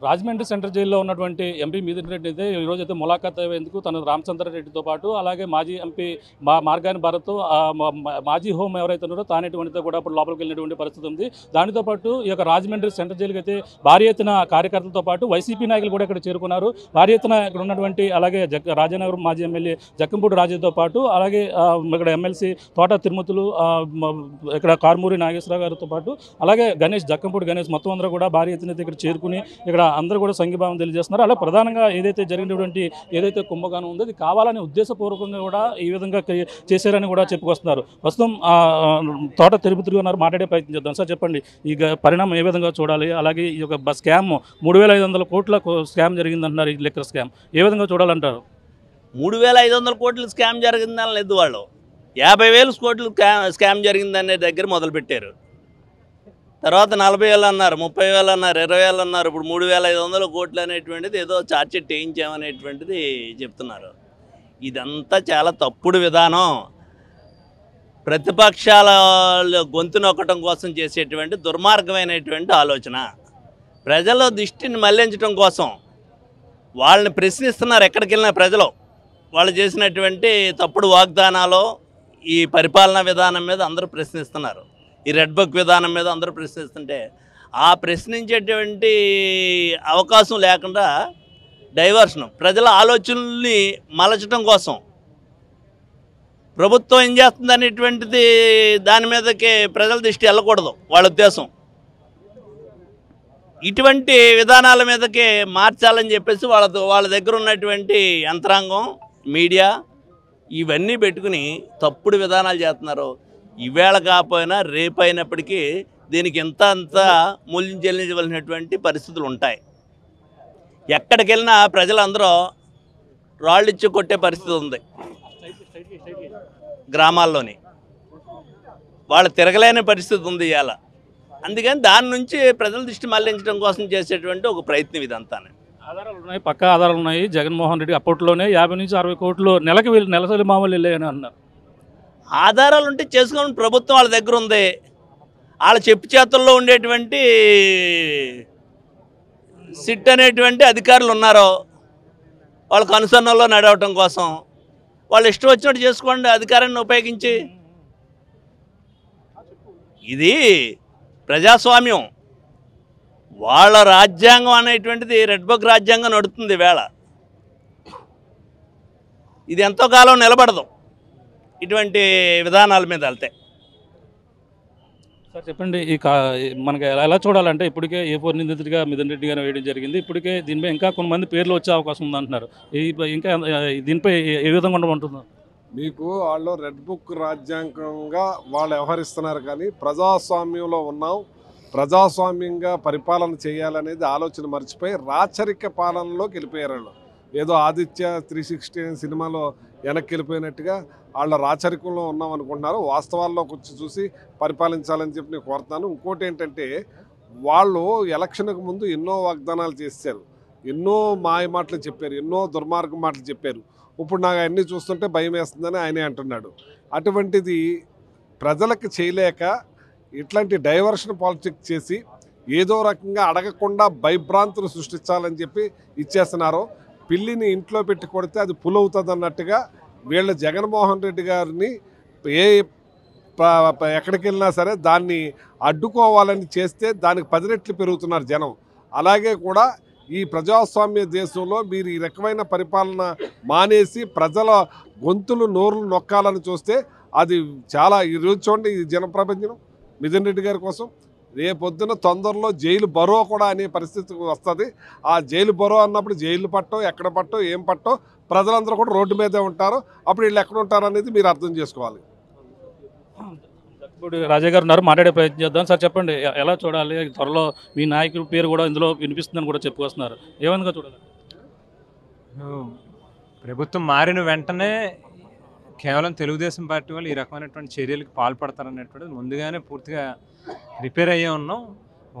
Rajahmundry central జైల్లో ఉన్నటువంటి MP Mithun Reddy అయితే ఈరోజు అయితే ములాఖాత్ అయ్యేందుకు తన రామచంద్రారెడ్డితో పాటు అలాగే మాజీ ఎంపీ మార్గాని భారత్ మాజీ హోం ఎవరైతే ఉన్నారో తానేటువంటితో కూడా ఇప్పుడు లోపలికి వెళ్ళినటువంటి పరిస్థితి ఉంది. దానితో పాటు ఈ యొక్క రాజమండ్రి సెంట్రల్ జైలుకి అయితే భారీ ఎత్తున కార్యకర్తలతో పాటు వైసీపీ నాయకులు కూడా ఇక్కడ చేరుకున్నారు. భారీ ఎత్తున ఇక్కడ ఉన్నటువంటి అలాగే రాజానగరం మాజీ ఎమ్మెల్యే జక్కంపూడి రాజుతో పాటు అలాగే ఇక్కడ ఎమ్మెల్సీ తోట తిరుమతులు ఇక్కడ కారుమూరి నాగేశ్వరరావు గారితో పాటు అలాగే గణేష్ జక్కంపూడి గణేష్ మొత్తం అందరూ కూడా భారీ ఎత్తున ఇక్కడ చేరుకుని ఇక్కడ అందరూ కూడా సంఘీభావం తెలియజేస్తున్నారు. అలా ప్రధానంగా ఏదైతే కుంభకోణం ఉందో అది కావాలని ఉద్దేశపూర్వకంగా కూడా ఈ విధంగా చేశారని కూడా చెప్పుకొస్తున్నారు. ప్రస్తుతం తోట తిరుపతి ఉన్నారు, మాట్లాడే ప్రయత్నం చేద్దాం. సార్ చెప్పండి, ఈ పరిణామం ఏ విధంగా చూడాలి? అలాగే ఈ యొక్క స్కామ్ 3,500 కోట్ల స్కామ్ జరిగిందంటున్నారు. ఈ లిక్కర్ స్కామ్ ఏ విధంగా చూడాలంటారు? 3,500 కోట్ల స్కామ్ జరిగిందని లేదు, వాళ్ళు 50,000 కోట్లు స్కామ్ జరిగిందనే దగ్గర మొదలుపెట్టారు. తర్వాత 40,000 అన్నారు, 30,000 అన్నారు, 20,000 అన్నారు. ఇప్పుడు 3,500 కోట్లు అనేటువంటిది ఏదో చార్జ్షీట్ వేయించామనేటువంటిది చెప్తున్నారు. ఇదంతా చాలా తప్పుడు విధానం. ప్రతిపక్షాల గొంతు నొక్కడం కోసం చేసేటువంటి దుర్మార్గమైనటువంటి ఆలోచన. ప్రజల దృష్టిని మళ్లించడం కోసం వాళ్ళని ప్రశ్నిస్తున్నారు. ఎక్కడికి వెళ్ళిన ప్రజలు వాళ్ళు చేసినటువంటి తప్పుడు వాగ్దానాలు, ఈ పరిపాలనా విధానం మీద అందరూ ప్రశ్నిస్తున్నారు. ఈ రెడ్ బుక్ విధానం మీద అందరూ ప్రశ్నిస్తుంటే ఆ ప్రశ్నించేటువంటి అవకాశం లేకుండా డైవర్షన్, ప్రజల ఆలోచనల్ని మలచడం కోసం ప్రభుత్వం ఏం చేస్తుంది అనేటువంటిది దాని మీదకి ప్రజల దృష్టి వెళ్ళకూడదు వాళ్ళ ఉద్దేశం. ఇటువంటి విధానాల మీదకి మార్చాలని చెప్పేసి వాళ్ళ దగ్గర ఉన్నటువంటి యంత్రాంగం, మీడియా ఇవన్నీ పెట్టుకుని తప్పుడు విధానాలు చేస్తున్నారు. ఈవేళ కాకపోయినా రేపైనప్పటికీ దీనికి అంత మూల్యం చెల్లించవలసినటువంటి పరిస్థితులు ఉంటాయి. ఎక్కడికి వెళ్ళినా ప్రజలందరూ రాళ్ళిచ్చి కొట్టే పరిస్థితి ఉంది. గ్రామాల్లోని వాళ్ళు తిరగలేని పరిస్థితి ఉంది ఇవాళ. అందుకని దాని నుంచి ప్రజల దృష్టి మళ్లించడం కోసం చేసేటువంటి ఒక ప్రయత్నం ఇదంతా. ఆధారాలు ఉన్నాయి, పక్కా ఆధారాలు ఉన్నాయి. జగన్మోహన్ రెడ్డి అప్పట్లోనే 50 నుంచి 60 కోట్లు నెలసరి మామూలు వెళ్ళాయని అన్నారు. ఆధారాలు ఉంటే చేసుకోవడం ప్రభుత్వం వాళ్ళ దగ్గర ఉంది. వాళ్ళ చెప్పు చేతుల్లో ఉండేటువంటి సిట్ అనేటువంటి అధికారులు ఉన్నారో వాళ్ళ కనుసన్నల్లో నడవటం కోసం వాళ్ళు ఇష్టం వచ్చినట్టు చేసుకోండి అధికారాన్ని ఉపయోగించి. ఇది ప్రజాస్వామ్యం. వాళ్ళ రాజ్యాంగం అనేటువంటిది రెడ్ బుక్ రాజ్యాంగం నడుస్తుంది వేళ. ఇది ఎంతో కాలం నిలబడదు ఇటువంటి విధానాల మీద వెళ్తే. సార్ చెప్పండి, ఈ మనకి ఎలా చూడాలంటే ఇప్పటికే A4 నిందితుడిగా మిథున్ రెడ్డి గారిని వేయడం జరిగింది. ఇప్పటికే దీనిపై ఇంకా కొంతమంది పేర్లు వచ్చే అవకాశం ఉందంటున్నారు. ఇంకా దీనిపై ఏ విధంగా ఉండమంటుందో? మీకు వాళ్ళు రెడ్ బుక్ రాజ్యాంగంగా వాళ్ళు వ్యవహరిస్తున్నారు, కానీ ప్రజాస్వామ్యంలో ఉన్నాం, ప్రజాస్వామ్యంగా పరిపాలన చేయాలనేది ఆలోచన మర్చిపోయి రాచరిక పాలనలోకి వెళ్ళిపోయారు వాళ్ళు. ఏదో ఆదిత్య 360 సినిమాలో వెనక్కి వెళ్ళిపోయినట్టుగా వాళ్ళ రాచరికంలో ఉన్నాం అనుకుంటున్నారు. వాస్తవాల్లోకి వచ్చి చూసి పరిపాలించాలని చెప్పి నేను కోరుతాను. ఇంకోటి ఏంటంటే, వాళ్ళు ఎలక్షన్కు ముందు ఎన్నో వాగ్దానాలు చేశారు, ఎన్నో మాయ మాటలు చెప్పారు, ఎన్నో దుర్మార్గ మాటలు చెప్పారు. ఇప్పుడు నాకు అన్నీ చూస్తుంటే భయం వేస్తుందని ఆయనే అంటున్నాడు. అటువంటిది ప్రజలకు చేయలేక ఇట్లాంటి డైవర్షన్ పాలిటిక్స్ చేసి ఏదో రకంగా అడగకుండా భయభ్రాంతులు సృష్టించాలని చెప్పి ఇచ్చేస్తున్నారు. పిల్లిని ఇంట్లో పెట్టి కొడితే అది పులవుతుంది అన్నట్టుగా వీళ్ళ జగన్మోహన్ రెడ్డి గారిని ఎక్కడికి వెళ్ళినా సరే దాన్ని అడ్డుకోవాలని చేస్తే దానికి 10 రెట్లు పెరుగుతున్నారు జనం. అలాగే కూడా ఈ ప్రజాస్వామ్య దేశంలో మీరు ఈ రకమైన పరిపాలన మానేసి ప్రజల గొంతులు నోరులు నొక్కాలని చూస్తే అది చాలా. ఈరోజు చూడండి, ఈ జనప్రపంచం మిథున్ రెడ్డి గారి కోసం రేపొద్దున తొందరలో జైలు బరో కూడా అనే పరిస్థితి వస్తుంది. ఆ జైలు బరో అన్నప్పుడు జైలు పట్టో ఎక్కడ పట్టో ఏం పట్టో ప్రజలందరూ కూడా రోడ్డు మీదే ఉంటారు. అప్పుడు వీళ్ళు ఎక్కడ ఉంటారు అనేది మీరు అర్థం చేసుకోవాలి. ఇప్పుడు రాజా గారు ఉన్నారు, మాట్లాడే ప్రయత్నం చేద్దాం. సార్ చెప్పండి, ఎలా చూడాలి? త్వరలో మీ నాయకుడి పేరు కూడా ఇందులో వినిపిస్తుందని కూడా చెప్పుకొస్తున్నారు. ఏ విధంగా చూడాలి? ప్రభుత్వం మారిన వెంటనే కేవలం తెలుగుదేశం పార్టీ వాళ్ళు ఈ రకమైనటువంటి చర్యలకు పాల్పడతారనేటువంటిది ముందుగానే పూర్తిగా ప్రిపేర్ అయ్యే ఉన్నాం.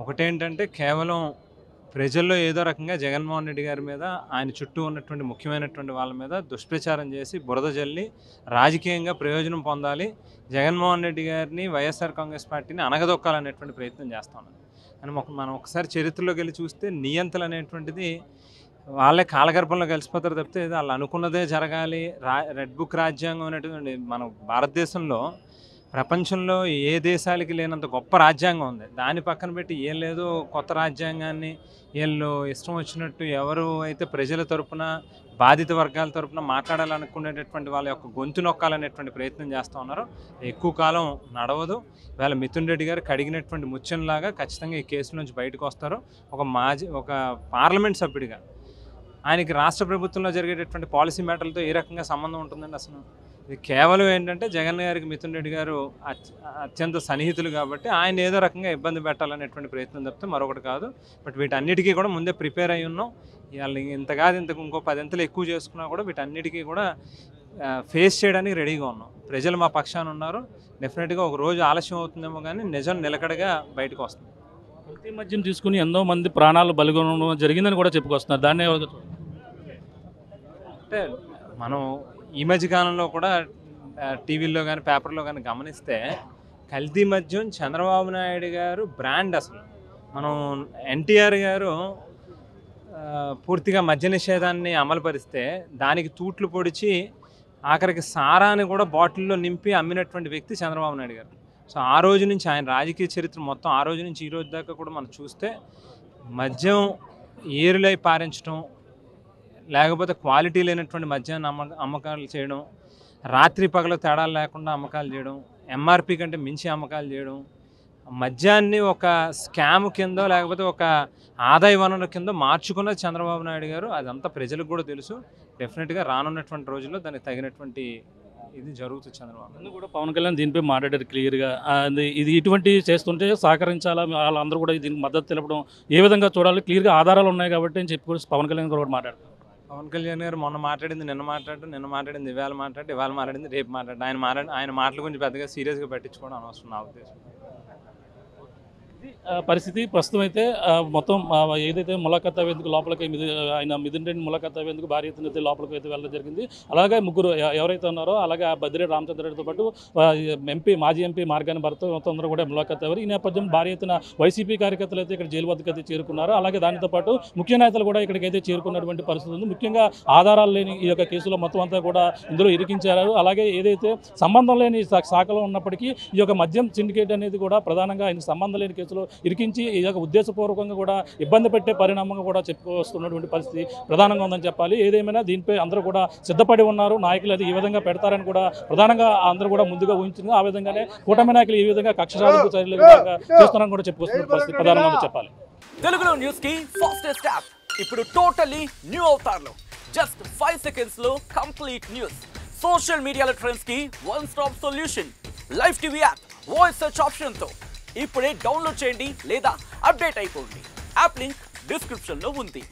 ఒకటేంటంటే, కేవలం ప్రజల్లో ఏదో రకంగా జగన్మోహన్ రెడ్డి గారి మీద, ఆయన చుట్టూ ఉన్నటువంటి ముఖ్యమైనటువంటి వాళ్ళ మీద దుష్ప్రచారం చేసి బురద జల్లి రాజకీయంగా ప్రయోజనం పొందాలి, జగన్మోహన్ రెడ్డి గారిని వైఎస్ఆర్ కాంగ్రెస్ పార్టీని అణగదొక్కాలనేటువంటి ప్రయత్నం చేస్తా ఉన్నారు. అని మనం ఒకసారి చరిత్రలోకి వెళ్ళి చూస్తే నియంతలు అనేటువంటిది వాళ్ళే కాలగర్భంలో కలిసిపోతారు తప్పితే వాళ్ళు అనుకున్నదే జరగాలి. రెడ్ బుక్ రాజ్యాంగం అనేటువంటి మన భారతదేశంలో ప్రపంచంలో ఏ దేశాలకి లేనంత గొప్ప రాజ్యాంగం ఉంది. దాన్ని పక్కన పెట్టి ఏం లేదు కొత్త రాజ్యాంగాన్ని వీళ్ళు ఇష్టం వచ్చినట్టు ఎవరు అయితే ప్రజల తరపున బాధిత వర్గాల తరపున మాట్లాడాలనుకునేటటువంటి వాళ్ళ యొక్క గొంతు నొక్కాలనేటువంటి ప్రయత్నం చేస్తూ ఉన్నారు. ఎక్కువ కాలం నడవదు. ఇవాళ మిథున్ రెడ్డి గారు కడిగినటువంటి ముత్యంలాగా ఖచ్చితంగా ఈ కేసు నుంచి బయటకు వస్తారు. ఒక పార్లమెంట్ సభ్యుడిగా ఆయనకి రాష్ట్ర ప్రభుత్వంలో జరిగేటటువంటి పాలసీ మ్యాటర్లతో ఏ రకంగా సంబంధం ఉంటుందండి? అసలు ఇది కేవలం ఏంటంటే జగన్ గారికి మిథున్ రెడ్డి గారు అత్యంత సన్నిహితులు కాబట్టి ఆయన ఏదో రకంగా ఇబ్బంది పెట్టాలనేటువంటి ప్రయత్నం తప్పితే మరొకటి కాదు. బట్ వీటన్నిటికీ కూడా ముందే ప్రిపేర్ అయి ఉన్నాం. ఇవాళ ఇంతకు ఇంకో 10 అంతలు ఎక్కువ చేసుకున్నా కూడా వీటన్నిటికీ కూడా ఫేస్ చేయడానికి రెడీగా ఉన్నాం. ప్రజలు మా పక్షాన ఉన్నారు. డెఫినెట్గా ఒక రోజు ఆలస్యం అవుతుందేమో కానీ నిజం నిలకడగా బయటకు వస్తుంది. కల్తీ మద్యం తీసుకుని ఎంతో మంది ప్రాణాలు బలిగొనడం జరిగిందని కూడా చెప్పుకొస్తున్నారు. దాన్ని అంటే మనం ఈ మధ్య కాలంలో కూడా టీవీల్లో కానీ పేపర్లో కానీ గమనిస్తే కల్తీ మద్యం చంద్రబాబు నాయుడు గారు బ్రాండ్. అసలు మనం ఎన్టీఆర్ గారు పూర్తిగా మద్య నిషేధాన్ని అమలుపరిస్తే దానికి తూట్లు పొడిచి ఆఖరికి సారాన్ని కూడా బాటిల్లో నింపి అమ్మినటువంటి వ్యక్తి చంద్రబాబు నాయుడు గారు. సో ఆ రోజు నుంచి ఆయన రాజకీయ చరిత్ర మొత్తం ఆ రోజు నుంచి ఈ రోజు దాకా కూడా మనం చూస్తే మద్యం ఏరులై పారించడం, లేకపోతే క్వాలిటీ లేనటువంటి మద్యాన్ని అమ్మకాలు చేయడం, రాత్రి పగలు తేడాలు లేకుండా అమ్మకాలు చేయడం, ఎంఆర్పి కంటే మించి అమ్మకాలు చేయడం, మద్యాన్ని ఒక స్కామ్ కింద లేకపోతే ఒక ఆదాయ వనరుల కింద మార్చుకున్న చంద్రబాబు నాయుడు గారు. అదంతా ప్రజలకు కూడా తెలుసు. డెఫినెట్గా రానున్నటువంటి రోజుల్లో దానికి తగినటువంటి ఇది జరుగుతుంది. చంద్రబాబు కూడా పవన్ కళ్యాణ్ దీనిపై మాట్లాడారు క్లియర్గా. ఇది ఇటువంటి చేస్తుంటే సహకరించాలా, వాళ్ళందరూ కూడా దీనికి మద్దతు తెలపడం ఏ విధంగా చూడాలి, క్లియర్గా ఆధారాలు ఉన్నాయి కాబట్టి అని చెప్పి పవన్ కళ్యాణ్ కూడా మాట్లాడారు. పవన్ కళ్యాణ్ గారు మొన్న మాట్లాడింది నిన్న మాట్లాడింది ఇవాళ మాట్లాడింది రేపు ఆయన మాటల గురించి పెద్దగా సీరియస్గా పట్టించుకోవడం అవసరం నా ఉద్దేశం. పరిస్థితి ప్రస్తుతం అయితే మొత్తం ఏదైతే ములాఖత్ అయ్యేందుకు లోపలికి ఆయన మిథున్ రెడ్డి ములాఖత్ అయ్యేందుకు భారీ ఎత్తున అయితే లోపలికి అయితే వెళ్ళడం జరిగింది. అలాగే ముగ్గురు ఎవరైతే ఉన్నారో అలాగే బద్దిరెడ్డి రామచంద్రరెడ్డితో పాటు మాజీ ఎంపీ మార్గాని భరత్ మొత్తం అందరూ కూడా ములాఖత్ అయ్యారు. ఈ నేపథ్యం భారీ ఎత్తున వైసీపీ కార్యకర్తలు అయితే ఇక్కడ జైలు వద్దకు అయితే చేరుకున్నారు. అలాగే దానితో పాటు ముఖ్య నేతలు కూడా ఇక్కడికైతే చేరుకున్నటువంటి పరిస్థితి ఉంది. ముఖ్యంగా ఆధారాలు లేని ఈ యొక్క కేసులో మొత్తం అంతా కూడా ఇందులో ఇరికించారు. అలాగే ఏదైతే సంబంధం లేని శాఖలో ఉన్నప్పటికీ ఈ యొక్క మద్యం సిండికేట్ అనేది కూడా ప్రధానంగా ఆయన సంబంధం లేని కేసులో ఇరికించి ఈ యొక్క ఉద్దేశపూర్వకంగా కూడా ఇబ్బంది పెట్టే పరిణామంగా కూడా చెప్పుకొస్తున్నటువంటి పరిస్థితి ప్రధానంగా ఉందని చెప్పాలి. ఏదేమైనా దీనిపై అందరూ కూడా సిద్ధపడి ఉన్నారు. నాయకులు అది ఈ విధంగా పెడతారని కూడా ప్రధానంగా అందరూ కూడా ముందుగా ఊహించింది. ఆ విధంగానే కూటమి నాయకులు ఈ విధంగా కక్ష సాధింపు చర్యలు చేస్తున్నారని కూడా చెప్పుకొస్తున్న పరిస్థితి ప్రధానంగా చెప్పాలి. తెలుగులో న్యూస్ కి ఫాస్టెస్ట్ యాప్ ఇప్పుడు టోటల్లీ న్యూ అవతార్లో జస్ట్ 5 seconds లో కంప్లీట్ న్యూస్, సోషల్ మీడియాలో ట్రెండ్స్ కి one stop solution, live TV app, voice search option తో ఇప్పుడే డౌన్లోడ్ చేయండి లేదా అప్డేట్ అయిపోండి. యాప్ లింక్ డిస్క్రిప్షన్ లో ఉంది.